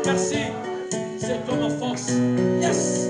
Merci. C'est comme force. Yes.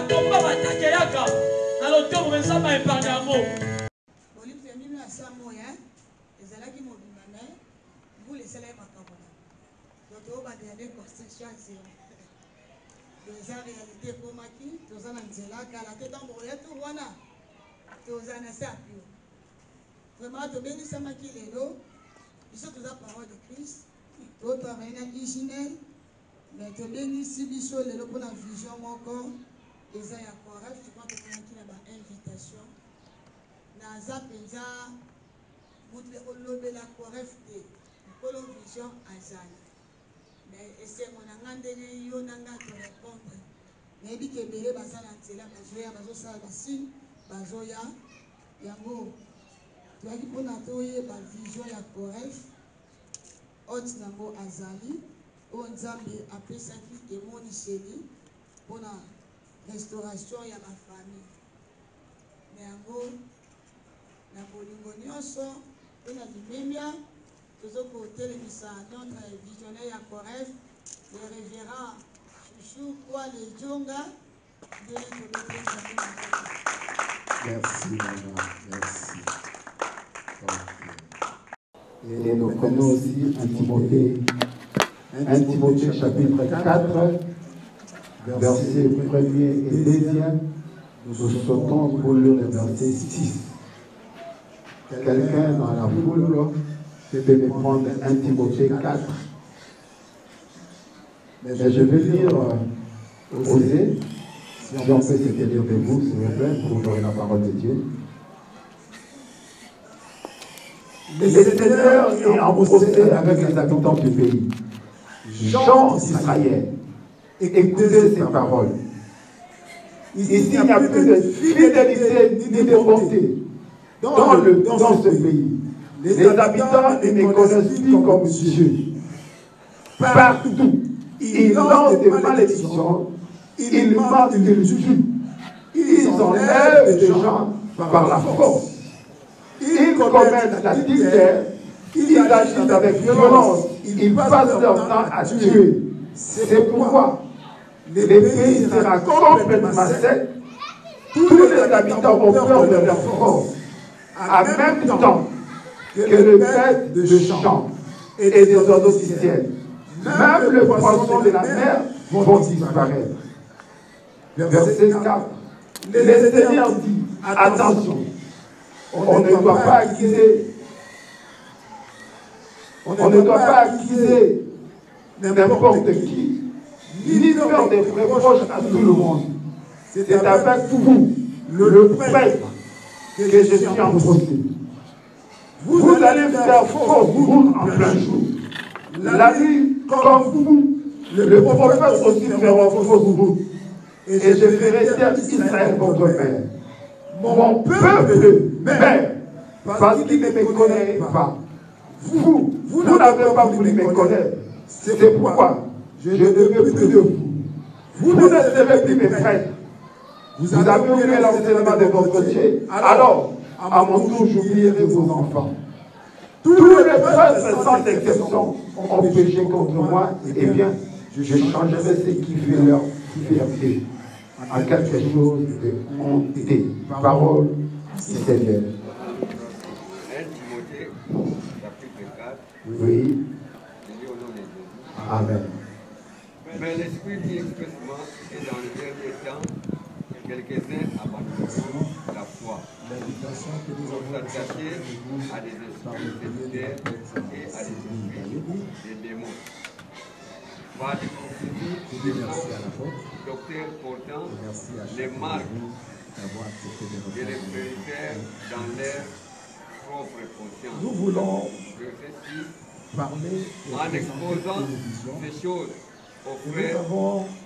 bakomba batake yaka na lotomo bezamba épargne yango. Bolip famille na samo ya ezalaki mobimba na vous laissez la makabona. Donc on va regarder construction zéro. Des réalité komaki tozana nzela kala te tambo ya tout wana tozana sapi. Vraiment to bénissa maki lelo. Biso toza parole de Christ. To travailler na hygiène. Mais to bénissi biso lelo pour la vision moko. Eza ya correct, tu vois que tu as une invitation. Naza penza mutu olobe la correct pour la vision azali. Mais c'est mon angandele yo nanga te répondre. Mais bi ke bele bazala ntela bazoya bazosala basi bazoya yango. Tu as dit pour na toye ba vision ya correct. Ot nango azali. O nzambe apesaki emoniseli pour na restauration ya ma famille. Mais yango na bolingo nyonso na limemia tozoko telemisa notre visionnaire ya Corrèze le révérend Chouchou kwa le Djonga de merci maman, merci. Et nous prenons aussi un Timothée chapitre 4 verset 1er et 2e, nous sautons pour le verset 6. Quelqu'un dans la foule peut me prendre 1 Timothée 4. Mais je vais lire Osée, si on peut se tenir debout, s'il vous plaît, pour ouvrir la parole de Dieu. Le Seigneur est en procès avec les habitants du pays. Gens d'Israël, écoutez ces paroles. Ici, il n'y a plus de fidélité ni de bonté dans ce pays. Les habitants ne me connaissent plus comme Dieu. Partout, ils lancent des malédictions, ils mentent, ils tuent, ils enlèvent des gens par la force. Ils commettent la dictature, ils agissent avec violence, ils passent leur temps à tuer. C'est pourquoi le pays sera complètement sec. Tous les habitants ont peur de leur force, en même temps que les bêtes de champ et des oiseaux du ciel. Même les poissons de la mer vont disparaître. Verset 4. Le Seigneur dit, attention, on ne doit pas accuser n'importe qui, ni faire des reproches à tout le monde. C'est avec vous, le prêtre, que je suis en procès. Vous allez faire fausse route en plein jour. La nuit, comme vous, le prophète aussi fera fausse route. Et je ferai taire Israël votre père. Mon peuple meurt parce qu'il ne me connaît pas. Vous n'avez pas voulu me connaître. C'est pourquoi je ne veux plus de vous. Vous ne serez plus mes frères. Vous avez oublié l'enseignement de votre Dieu. Alors, à mon tour, j'oublierai vos enfants. Tous les frères, sans exception, ont péché contre moi. Eh bien, je changerai ce qui fait leur fierté en quelque chose de honté. Parole du Seigneur. 1 Timothée, chapitre 4. Oui. Amen. Mais l'Esprit dit expressément que dans le dernier temps, quelques-uns abandonneront la foi pour s'attacher à des esprits séditaires et à des esprits des démons. Par des prophéties, des docteurs portant les marques de l'espéritaire dans leur propre conscience. Nous voulons parler en exposant ces choses au frère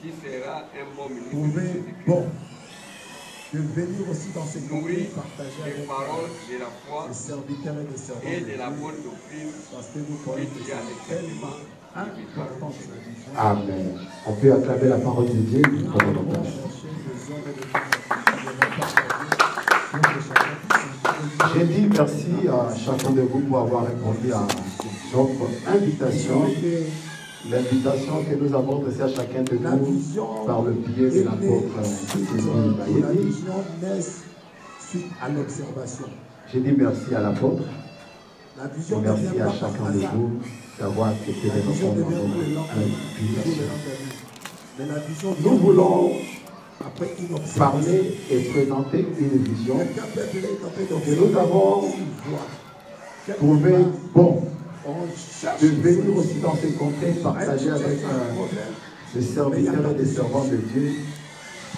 qui sera un bon ministre de Jésus-Christ. De venir aussi dans ces nourrir partager les avec paroles de la foi les serviteurs et les servantes et de la bonne doctrine parce que nous croyons que qui a c'est tellement important. Amen. On peut acclamer la parole de Dieu. J'ai dit merci à chacun de vous pour avoir répondu à notre invitation L'invitation que nous avons adressée à chacun de La nous vision par le biais de l'apôtre la Bayeli. vision naît suite à l'observation. Je dis merci à l'apôtre La et vision merci ne vient à pas chacun par de hasard. vous d'avoir accepté La de vision ne répondre vient à pas le notre invitation. lendemain. Mais la vision Nous voulons après une observation. parler et présenter une vision Quelqu'un peut être tenté que d'observer. nous avons Il voit. Quelque trouvé part, bon on cherche de une venir solution. aussi dans ces contextes partager avec des serviteurs et des servants de Dieu,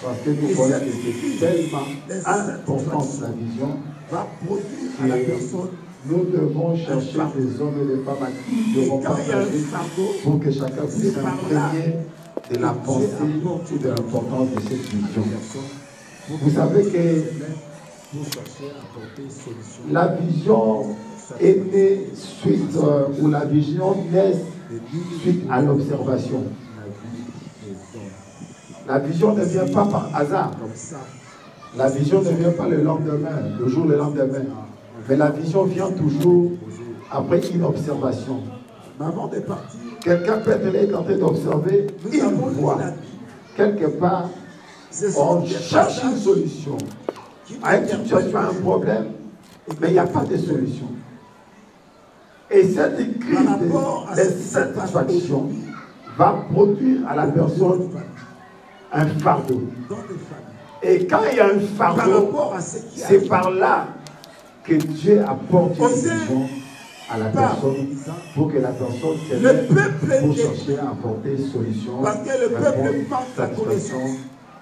parce que nous voyons que c'est tellement important la vision va produire à la personne. nous devons chercher des hommes et des femmes à qui nous devons Et quand il y a un partager fardeau, pour que chacun puisse c'est par là s'imprégner de la pensée ou de l'importance de cette vision. Vous savez que pour chercher à apporter une solution. la vision est née suite, ou la vision naît suite à l'observation. La vision ne vient pas par hasard. Comme ça, La vision ne vient pas le lendemain, le jour le lendemain. Mais la vision vient toujours après une observation. mais avant de partir, Quelqu'un peut être tenté d'observer, nous il avons lu voit. la Bible. Quelque part, Ce sont on des cherche une passages solution qui à une situation, à un problème, mais il n'y a pas de solution. Et cette crise d'insatisfaction va produire à la personne un fardeau. dans des familles. Et quand il y a un Par fardeau, rapport à ce qui c'est arrive, par là que Dieu apporte une Osez vision à la par personne pour que la personne se le lève peuple pour est chercher à apporter une solution, parce que le peuple répondre, manque la satisfaction connaissance.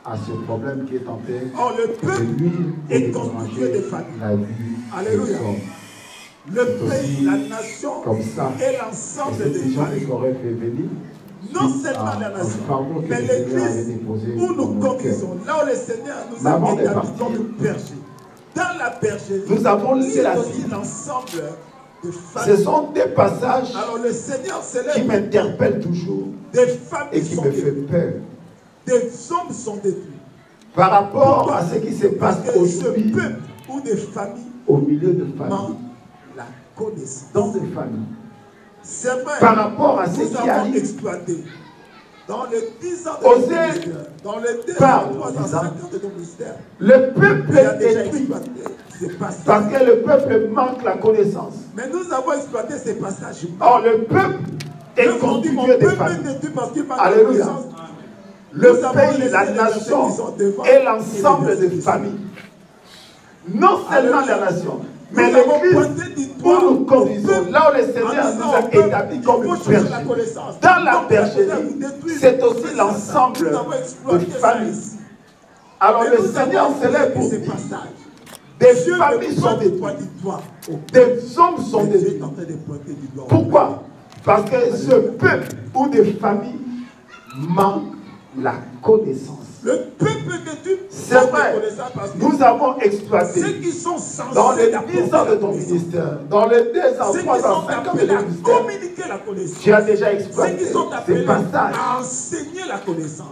à ce problème qui est tenté Or, le de peuple lui est et de constitué déranger de familles. la vie Alléluia. des hommes. Le C'est pays, aussi la nation comme ça. et Et l'ensemble cette des vision familles. nous aurait fait venir Non suite seulement à la un nation, fardeau que mais le Seigneur avait l'église déposé où dans nous nos cœurs. conduisons, là où le Seigneur nous Mais avant a de établis partir, comme berger. Dans la bergerie, nous avons lu c'est la aussi Bible. l'ensemble de Ce familles. sont des passages Alors le Seigneur qui célèbre m'interpellent toujours des femmes et qui qui sont me fait détruites, peur des hommes sont détruits. par rapport Pourquoi? à ce qui se passe Parce que ce aujourd'hui peuple ou des familles au milieu de familles, manquent la connaissance. dans des familles, C'est vrai, par rapport à ce nous qui avons arrive. exploité dans les 10 ans de Osez notre ministère, dans les 2 par ans, 3 ans, 5 10 ans. ans de notre ministère, Le peuple il a est déjà détruit exploité ces passages. parce que le peuple manque la connaissance. Mais nous avons exploité ces passages. Or, le peuple est Nous avons dit, mon constitué de peuple familles. est détruit parce qu'il manque la Alléluia. connaissance. Le Nous avons pays, laissé la les nation versets qui sont devant et l'ensemble et les des versets qui sont familles. Non seulement Alléluia. la nation, Nous mais avons l'église pointé du doigt où nous conduisons, au là où le peuple, Seigneur en nous disant a au peuple, établis comme il faut chercher berger. la connaissance. Dans la Donc, bergerie, vous détruisez. c'est aussi l'ensemble Nous avons de exploité ça familles. ici. Alors Mais le nous Seigneur avons se lève fait pour ces dire, passages. des Dieu familles ne sont pointe détruites, pas du doigt au peuple. des hommes sont Mais Dieu détruits. est en train de pointer du doigt au Pourquoi? Parce que ce peuple ou des familles manquent la connaissance. Le peuple de Dieu C'est manque de vrai, connaissance parce que nous avons exploité ceux qui sont censés dans les apporter 10 ans de la ton connaissance, ministère, dans les 2 ans, ceux qui 3 ans, sont 5 ans de appelés ton à ministère, communiquer la connaissance, tu as déjà ceux exploité qui sont ces appelés passages. à enseigner la connaissance.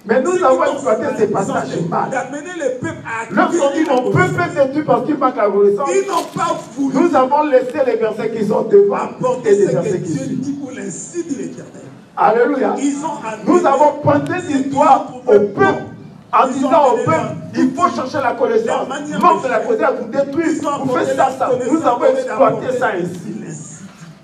Mais nous Ceux qui avons sont exploité ces passages censés mal. d'amener le peuple à Lorsqu'on dit acquérir la mon connaissance, peuple est détruit parce qu'il manque la connaissance, ils n'ont pas voulu nous avons laissé les versets qui sont devant apporter et les ce que versets qui Dieu suivent. dit pour ainsi dit l'Éternel. Alléluia. Ils ont amené Nous avons pointé du doigt au peuple en Ils disant ont au amené peuple, leur- il faut chercher la connaissance. leur manière Manque de de la faire. connaissance, vous détruisez, Ils ont vous apporté faites la ça. connaissance, Nous avons apporté exploité ça l'apporter. ainsi.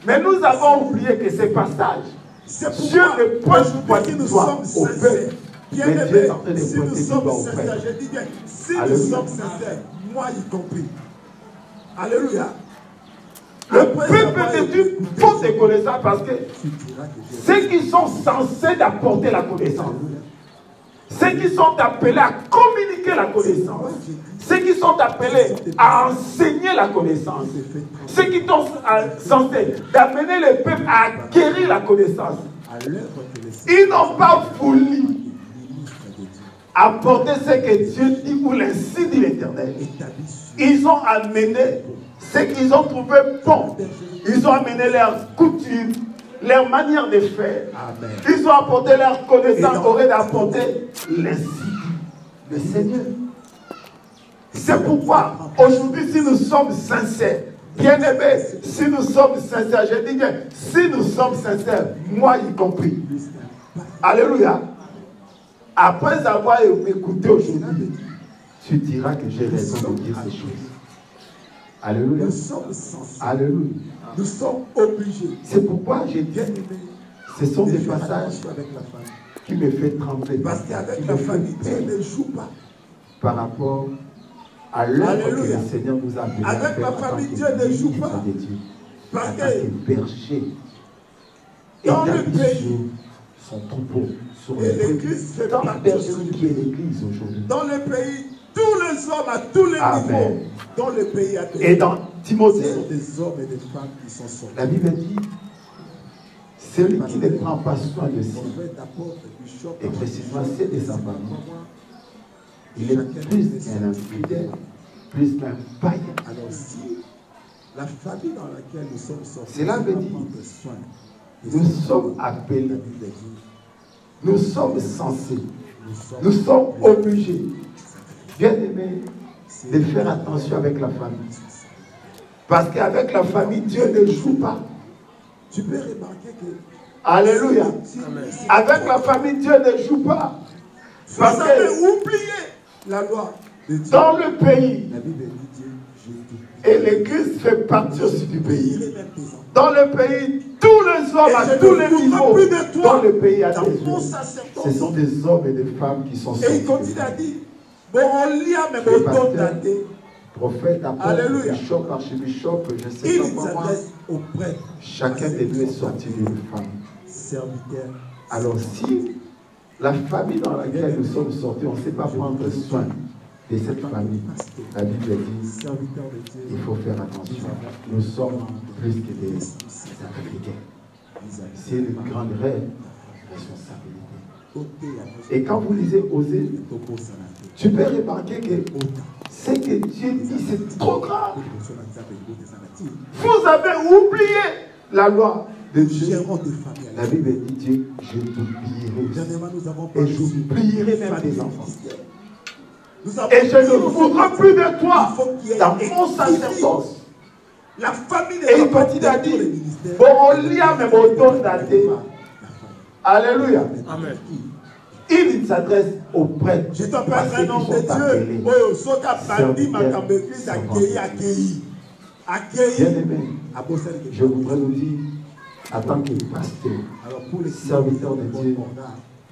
Mais nous avons oublié que ces passages, C'est Dieu pourquoi ne pointe pas aujourd'hui, si du nous doigt sommes au sincères, peuple. bien Mais Dieu aimés, est en train de si nous pointer du sommes doigt au sincères, peuple. je dis bien, si nous Alléluia. sommes sincères, moi y compris. Alléluia. Le Après peuple avoir de Dieu écouté, faut des connaissances parce que tu diras que j'ai ceux qui sont censés d'apporter la connaissance, ceux qui sont appelés à communiquer la connaissance, ceux qui sont appelés à enseigner la connaissance, ceux qui sont censés d'amener le peuple à acquérir la connaissance, à l'œuvre que le Seigneur ils n'ont pas voulu ministre de Dieu apporter ce que Dieu dit ou l'ainsi dit l'Éternel. établit sur Ils ont amené ce qu'ils ont trouvé bon. Ils ont amené leurs coutumes, leur manière de faire. Amen. Ils ont apporté leur connaissance au lieu d'apporter l'ainsi dit le Seigneur. C'est pourquoi aujourd'hui, si nous sommes sincères, Bien-aimés, si nous sommes sincères, je dis bien, si nous sommes sincères, moi y compris. Alléluia. Après avoir écouté aujourd'hui, tu diras que j'ai raison de dire ces choses. Alléluia. Nous sommes censés. Alléluia. Nous sommes obligés. C'est pourquoi j'ai dit, ce sont des faire passages attention avec la famille. qui me fait trembler. Parce qu'avec la famille, Dieu ne joue pas. Par rapport à l'œuvre que Alléluia. le Seigneur nous a appelé à Avec faire la en tant famille, que Dieu ne joue ministre pas. de Dieu, Parce en tant que que berger, dans le établi pays, sur son troupeau, sur et le pays, l'église fait dans la partie bergerie du qui est pays. l'église aujourd'hui. Dans le pays, tous les hommes à tous les Amen. niveaux, dans le pays à Et dans ce Timothée, sont des hommes et des femmes qui sont sauvés. la Bible dit, celui qui ne prend pas soin de si, et précisément c'est de sa famille, il est plus qu'un infidèle, plus qu'un païen. Alors si la famille dans laquelle nous sommes sortis, Cela veut dire, prendre soin de nous ces sommes hommes, appelés, la Bible dit, nous sommes censés, nous nous sommes obligés, bien aimés, de faire attention avec la famille. Parce qu'avec la famille, Dieu ne joue pas. Tu peux remarquer que Alléluia. Avec la famille, Dieu ne joue pas. Parce vous avez que oublié la loi de Dieu. dans le pays, La Bible dit Dieu, je et l'Église fait partie aussi du pays. dirai même tes enfants. Dans le pays, tous les hommes Et à je tous ne les voudrais niveaux, plus de toi dans le pays à dans des mon yeux. sacerdoce. Ce sont des hommes et des femmes qui sont Et il sortis. continue à dire, bon, on lit à même Les autant pasteurs, daté. prophète, apôtre, Alléluia. bishop, archibishop, je ne sais Il pas comment. s'adresse auprès Chacun de nous est sorti d'une famille. serviteur. Alors si la famille dans laquelle nous sommes sortis, on ne sait pas prendre soin de cette famille, la Bible dit, Serviteur de Dieu. il faut faire attention. Nous sommes plus que des Africains. C'est une grande responsabilité. Et quand vous lisez Osée, tu peux remarquer que ce que Dieu dit, c'est trop grave. Vous avez oublié la loi de Dieu. Gérons des familles. La Bible dit, Dieu, je t'oublierai aussi. Dernièrement, nous avons Et parlé j'oublierai sur même famille tes enfants. ministère. Nous avons Et je dit ne aux voudrais enfants, plus de toi il faut qu'il y ait dans mon équilibre. sacerdoce. La famille Et n'est il pas continue à pour dire, les ministères. bon, on lit à même autant daté. Alléluia. Amen. Il s'adresse aux prêtres. Je t'appelle à ceux un qui homme sont de appelés. Dieu. Oyo, soka bandi Serviteurs, makambo église accueilli, accueilli. Accueilli. Bien-aimés, À Bossel, je voudrais vous dire, en tant que pasteur, alors pour les serviteurs de Dieu,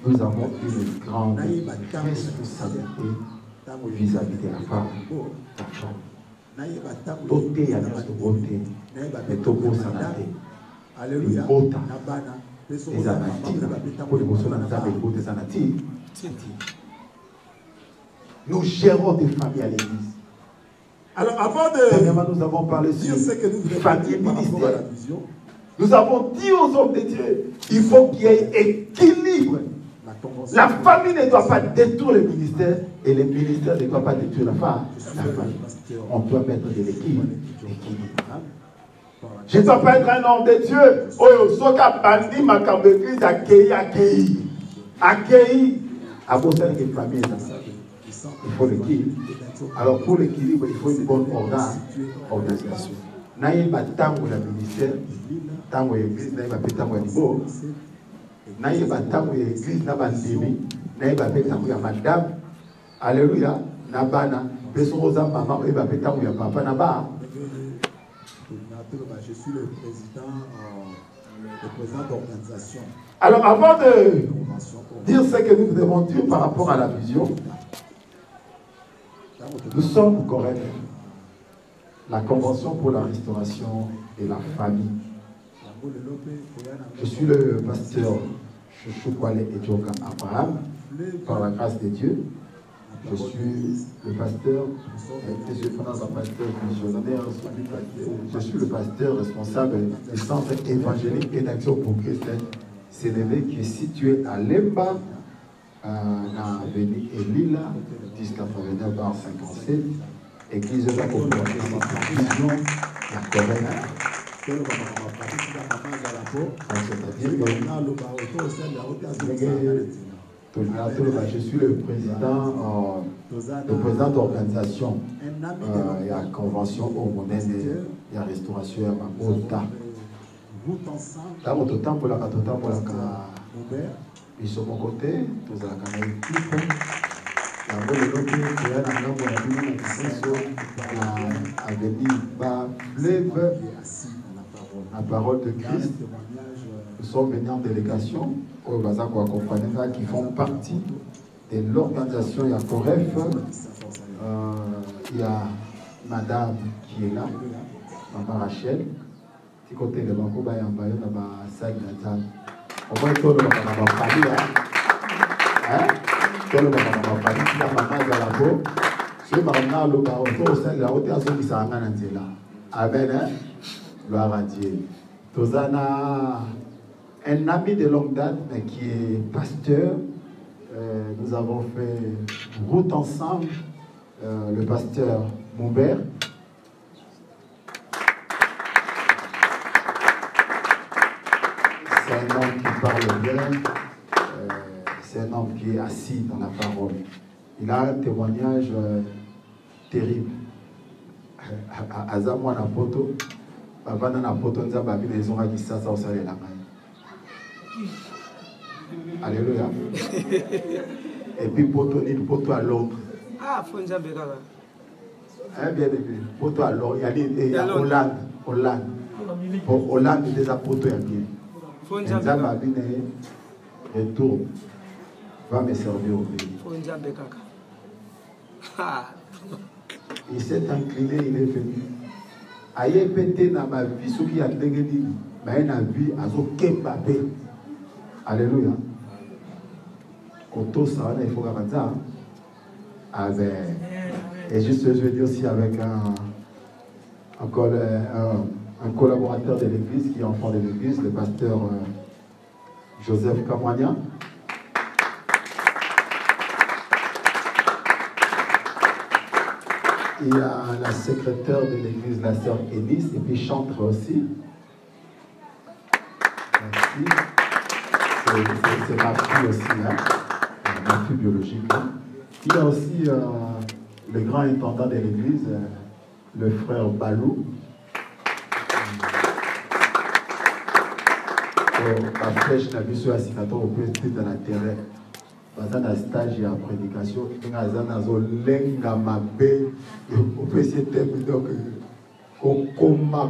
nous avons une grande Naïba, responsabilité vis-à-vis de la femme. La femme. Doté à notre beauté, mais topo sanate. Alléluia. Bota. Nabana. Les anatis, pour les personnes en train de beauté sanati. Nous gérons des familles à l'église. Alors avant de Dernièrement, nous avons parlé sur dire ce que nous voulons famille dire par rapport à la ministère. vision, Nous avons dit aux hommes de Dieu, il faut qu'il y ait équilibre. la convention. La famille ne doit pas détruire le ministère et le ministère ne doit pas détruire la femme. La famille. On doit mettre de l'équilibre. Je ne dois pas être un homme de Dieu. Oyo soka bandi makambo église accueilli, accueilli. Accueilli. À vos cinq familles, il faut l'équilibre. Alors pour l'équilibre, il faut une bonne organisation. Naïba tango la ministère, tango l'église, naïba pe tango ya libo. Naïba tango l'église, naba ndimi, naïba pe tango ya madame. Alléluia. Nabana. Beso rosa maman, naïba pe tango ya papa naba. Je suis le président d'organisation. Alors avant de dire ce que nous devons dire par rapport à la vision, nous sommes corrects. La Convention pour la restauration et la famille. Je suis le pasteur Chouchou Kwale Edjoka Abraham, par la grâce de Dieu. Je suis le pasteur, je suis le pasteur responsable du centre évangélique et d'action pour Christ Sénévé qui est situé à Lemba, dans l'avenue Elila, 1089 bar 57, église de la population vision, la Corée. C'est-à-dire que Je suis le président d'organisation. Il y a convention au Monen, il y a restauration à Mabota. Ils sont de mon côté, tous à la équipe. La parole de Christ. Nous sommes venus en délégation au Bazako accompagnera qui font partie de l'organisation. Il y a Coref, il y a Madame qui est là, Maman Rachel. Si côté le banco, il y a un baillon dans la salle de la. Au moins, tout le monde va parler. Tout le monde va parler. Si la maman est à la peau, si le maman est là, autour de la haute, il y a un qui là. Amen. Gloire à Dieu. Tozana, un ami de longue date, mais qui est pasteur. Nous avons fait route ensemble. Le pasteur Moubert. C'est un homme qui parle bien. C'est un homme qui est assis dans la parole. Il a un témoignage terrible. Azamwa na poto. Avant na poto nza babi na izonga kisasa osale la main. Alléluia. Et puis poto ni poto à Londres. Ah, fonza bekaka. Bien aimé. Poto à Londres, il y a Hollande, Hollande déjà poto ya bien. Fonza babi na retour va me servir au pays. Fonza bekaka. Il s'est incliné, il est venu. Aïe pété dans ma vie, ce qui a dégagé, mais il a vu à ce Kembappé. Alléluia. Koto ça, il faut garder ça. Avec, et juste, je vais dire aussi avec un collaborateur de l'église qui est enfant de l'église, le pasteur Joseph Kamwania. Il y a la secrétaire de l'église, la sœur Élise, et puis chantre aussi. Merci. C'est ma fille aussi, hein? Ma fille biologique. Hein? Il y a aussi le grand intendant de l'église, le frère Balou. La flèche n'a vu sur la signature au petit dans la terre. Dans un stage et en prédication, il y a un lenga mabe, on peut essayer de donc kokoma,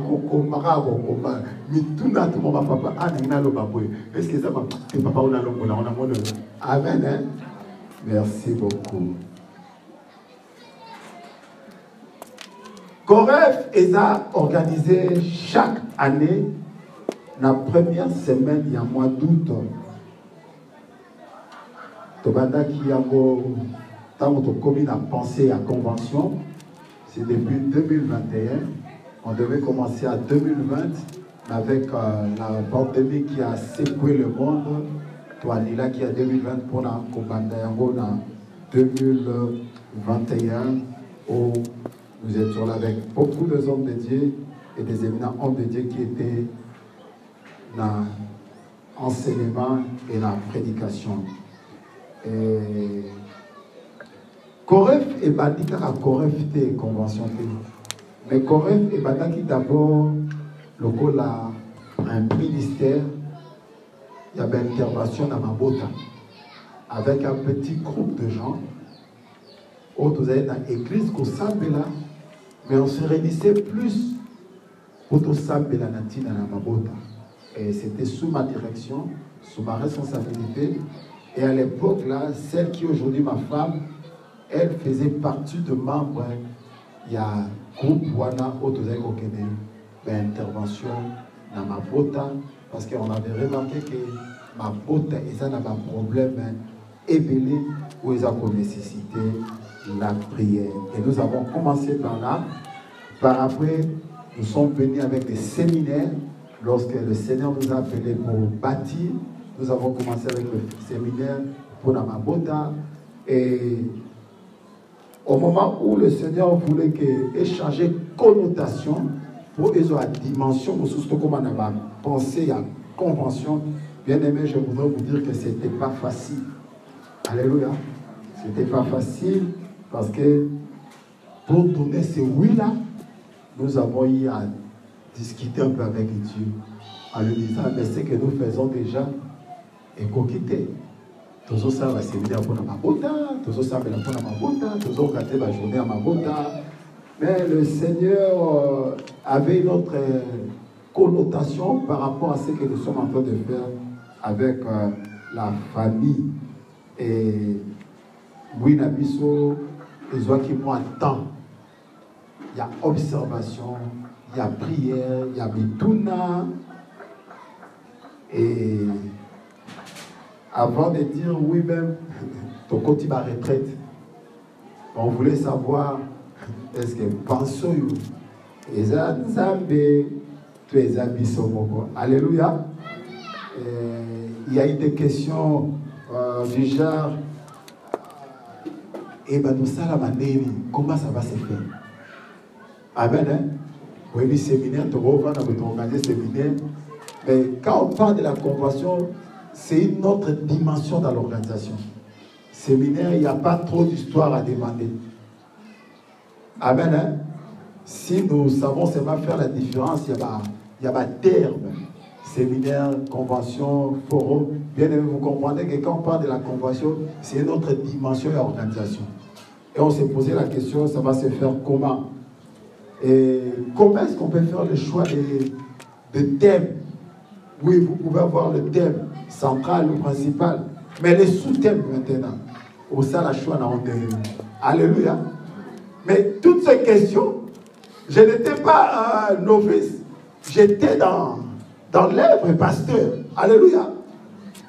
mais tout n'a tout mon papa, ah n'a le baboué. Est-ce que ça va? Et papa on a l'homme, on a mon. Amen. Hein? Merci beaucoup. Coref est organisé chaque année la première semaine il y a mois d'août. Tobanda qui a commis la pensée à convention, c'est depuis 2021. On devait commencer à 2020 avec la pandémie qui a secoué le monde. Toi, là qui a 2020 pour la Kobanda Yango en 2021 où nous étions là avec beaucoup de hommes de Dieu et des éminents hommes de Dieu qui étaient dans l'enseignement et la prédication. Coref et Bandika à Coref était convention. Mais Coref et Bandaki d'abord, le coup là, un ministère, il y avait une intervention dans Mabota avec un petit groupe de gens. Autres vous allez dans l'église qu'on s'appelle là, mais on se réunissait plus pour tout s'appelle la Natina dans Mabota. Et c'était sous ma direction, sous ma responsabilité. Et à l'époque, là, celle qui est aujourd'hui ma femme, elle faisait partie de membres. Il y a un groupe Wana Autozekokene, intervention dans ma bota, parce qu'on avait remarqué que ma bota, ils ont un problème évelé où ils ont nécessité la prière. Et nous avons commencé par là. Par après, nous sommes venus avec des séminaires. Lorsque le Seigneur nous a appelés pour bâtir, nous avons commencé avec le séminaire pour Namabota. Et au moment où le Seigneur voulait échanger connotation pour la dimension, surtout comme on a pensé à convention, bien aimé, je voudrais vous dire que ce n'était pas facile. Alléluia. C'était pas facile parce que pour donner ce oui-là, nous avons eu à discuter un peu avec Dieu en lui disant, mais ce que nous faisons déjà est coquité. Tous ça va séminaire pour la mabota, tous ça va pour la mabota, tous organiser la journée à mabota. Mais le Seigneur avait une autre connotation par rapport à ce que nous sommes en train de faire avec la famille. Et oui, Nabiso, les gens qui m'ont attend. Il y a observation, il y a prière, il y a bituna. Et avant de dire oui même, ton côté ma retraite, on voulait savoir est-ce que pensons et ça Nzambe tu es abissomoko. Alléluia. Il y a eu des questions du genre et ben nous ça la manière comment ça va se faire. Amen. Hein? Oui, le séminaire, tu vas organiser séminaire. Mais quand on parle de la convention, c'est une autre dimension dans l'organisation. Séminaire, il n'y a pas trop d'histoire à demander. Amen. Hein? Si nous savons seulement faire la différence, il y a pas terme. Séminaire, convention, forum. Bien aimé, vous comprenez que quand on parle de la convention, c'est une autre dimension de l'organisation. Et on s'est posé la question, ça va se faire comment? Et comment est-ce qu'on peut faire le choix de thèmes? Oui, vous pouvez avoir le thème central ou principal, mais les sous-thèmes maintenant, au sein de la choix dans Alléluia. Mais toutes ces questions, je n'étais pas novice, j'étais dans l'œuvre pasteur. Alléluia.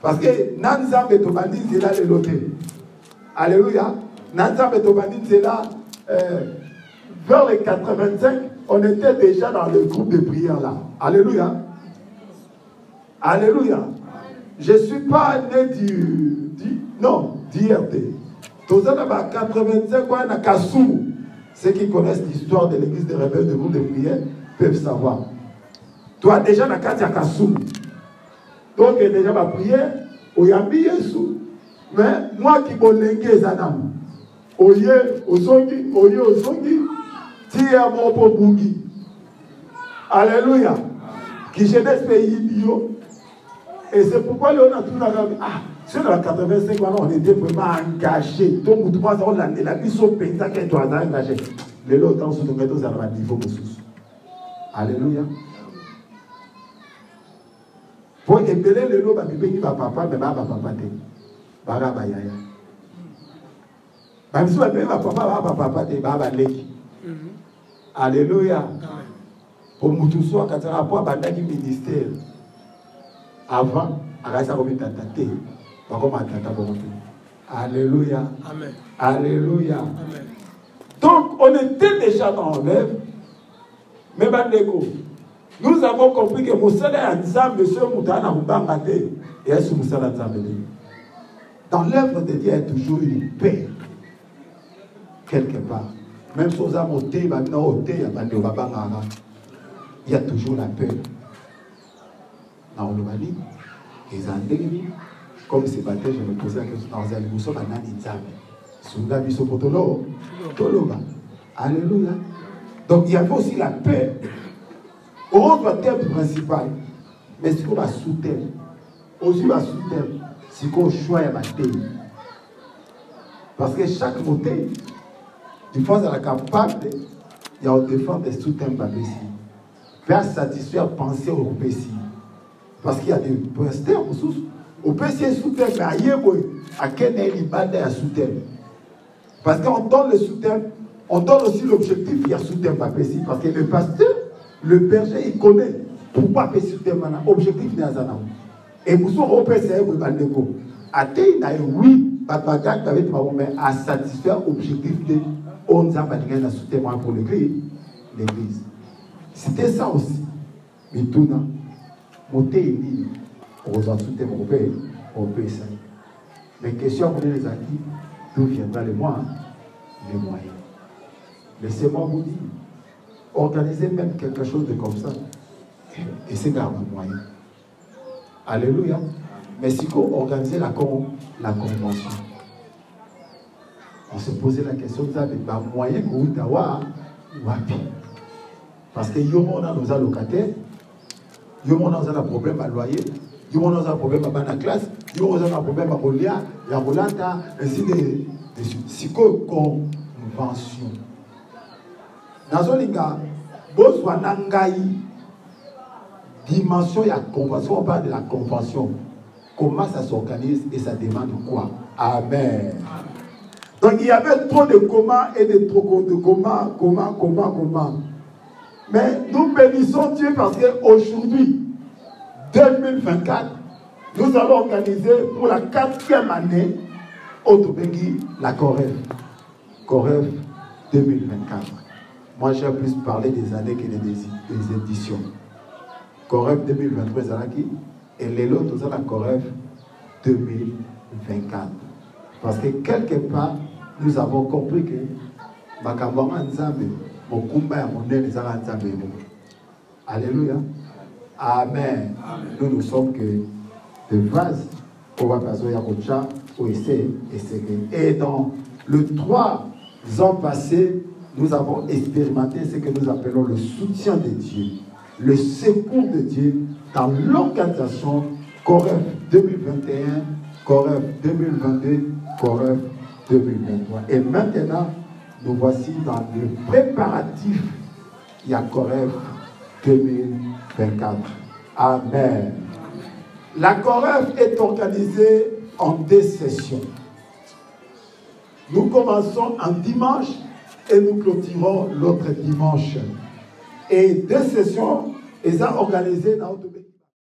Parce que Nanza Betobani, c'est là le loté. Alléluia. Nanza Betobani, c'est là. Vers les 85, on était déjà dans le groupe de prière là. Alléluia. Alléluia. Je ne suis pas né d'IRT. Tous les 85, on a Kassou. Ceux qui connaissent l'histoire de l'église des rebelles de groupe de prière peuvent savoir. Toi déjà dans Katia Kassou. Donc déjà ma prière, au Yambi Yesu. Mais moi qui m'en lengue Zanam. Oye, Osongi, Oye, Osongi. Tia mon Bungi. Alléluia. Qui jeunesse pays bio. Et c'est pourquoi on a tout regardé. Ah, sur la 85, on était vraiment engagés. Donc, nous devons la mission paysanne qui est engagée. Les lots dans ce domaine, nous avons un niveau de sous. Alléluia. Pour épeler les lots, il va papa, mais va papa. Baraba yaya. Même si on va papa, baba leki. Alléluia. Pour nous tous, quand on a rapport à le ministère, avant, on a remis tataté. Alléluia. Amen. Alléluia. Amen. Donc, on était déjà dans l'œuvre. Mais nous avons compris que Moussala Nzambe, monsieur Moutana Mbangate, et est-ce Moussala Nzambe? Dans l'œuvre de Dieu, il y a toujours une paix. Quelque part. Même si on a monté, il y a toujours la paix. Dans le Mali, les Andéni, comme ce matin, je me posais la question dans les Moussons, Alléluia. Donc il y avait aussi la paix. Autre thème principal. Mais c'est comme un sous-thème. Aussi un sous-thème. C'est qu'on choisit ma thème. Parce que chaque moté, il faut être capable, il y a des défense des sous-thèmes par ici. Faire satisfaire, penser au PC. Parce qu'il y a des pasteurs au PC sous-thème, mais ailleurs, à quel est le sous-thème? Parce qu'on donne le sous-thème, on donne aussi l'objectif, il y a sous-thème par PC. Parce que le pasteur, le berger, il connaît pourquoi PC sous-thème, objectif n'est pas. Et vous serez au PC, vous allez dire, oui, mais à satisfaire l'objectif de 11 ans sous-thème pour l'église. C'était ça aussi. Mais tout le monde, monter une ligne, on va soutenir mon père, on peut ça. Mais question pour les acquis, d'où viendra les moyens? Les moyens. Laissez-moi vous dire, organisez même quelque chose de comme ça, et c'est garde un moyen. Alléluia. Mais si vous organisez la convention, On se posait la question de ça, mais par moyen que vous wapi. Parce que yo on a nos allocataires, yo on a un problème à loyer, yo on a un problème à la classe, yo on a un problème à Bolia, ya Rolata, ainsi de psycho-convention. Nazolinga, besoin d'angaï, dimension, il y a convention, on parle de la convention. Comment ça s'organise et ça demande quoi? Amen. Donc il y avait trop de comment et de trop de comment. Mais nous bénissons Dieu parce qu'aujourd'hui, 2024, nous allons organiser pour la 4e année au Tobengi la Corève. Corève 2024. Moi, j'ai plus parlé des années que des éditions. Corève 2023, c'est là qui? Et les autres, c'est la Corève 2024. Parce que quelque part, nous avons compris que Makambama Nzambe, mon combat mon les Nzambe. Alléluia. Amen. Nous ne sommes que de vase qu'on va passer à Kocha, au essai, et dans les 3 ans passés, nous avons expérimenté ce que nous appelons le soutien de Dieu, le secours de Dieu dans l'organisation Corève 2021, Corève 2022, Corève 2023. Et maintenant, nous voici dans le préparatif, il y a Corève 2024. Amen. La Corève est organisée en 2 sessions. Nous commençons un dimanche et nous clôturons l'autre dimanche. Et 2 sessions, elles sont organisées dans